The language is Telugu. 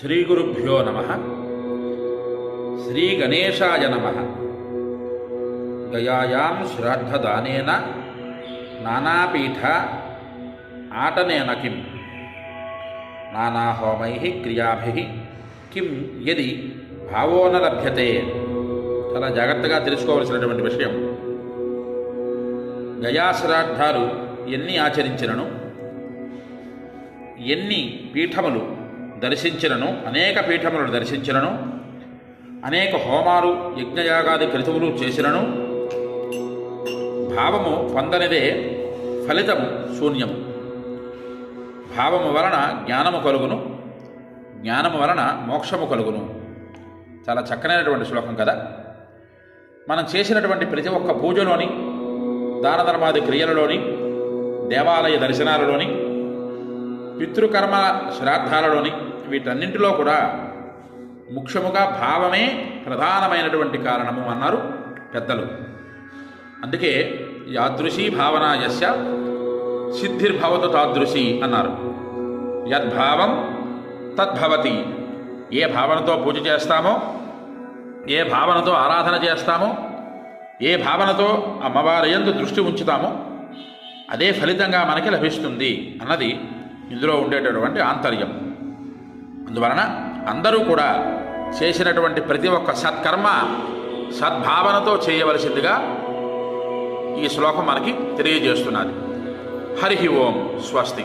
శ్రీగురుభ్యో నమః. శ్రీగణేశాయ నమః. గయాయాం శ్రాద్ధదానేన నానాపీఠ ఆటనేన కిం నానాహోమైః క్రియాభిః కిం యది భావో న లభ్యతే. చాలా జాగ్రత్తగా తెలుసుకోవలసినటువంటి విషయం. గయాశ్రాద్ధాలు ఎన్ని ఆచరించినను, ఎన్ని పీఠములు దర్శించినను, అనేక పీఠములను దర్శించినను, అనేక హోమాలు యజ్ఞయాగాది క్రతువులు చేసినను, భావము పొందనిదే ఫలితము శూన్యము. భావము వలన జ్ఞానము కలుగును, జ్ఞానము వలన మోక్షము కలుగును. చాలా చక్కనైనటువంటి శ్లోకం కదా. మనం చేసినటువంటి ప్రతి ఒక్క పూజలోని, దాన ధర్మాది క్రియలలోని, దేవాలయ దర్శనాలలోని, పితృకర్మ శ్రాద్ధాలలోని, వీటన్నింటిలో కూడా ముఖ్యముగా భావమే ప్రధానమైనటువంటి కారణము అన్నారు పెద్దలు. అందుకే యాదృశీ భావన యస్య సిద్ధిర్భవతు తాదృశీ అన్నారు. యద్భావం తద్భవతి. ఏ భావనతో పూజ చేస్తామో, ఏ భావనతో ఆరాధన చేస్తామో, ఏ భావనతో అమ్మవారి యందు దృష్టి ఉంచుతామో అదే ఫలితంగా మనకి లభిస్తుంది అన్నది ఇందులో ఉండేటటువంటి ఆంతర్యం. అందువలన అందరూ కూడా చేసినటువంటి ప్రతి ఒక్క సత్కర్మ సద్భావనతో చేయవలసిందిగా ఈ శ్లోకం మనకి తెలియజేస్తున్నది. హరి ఓం. స్వస్తి.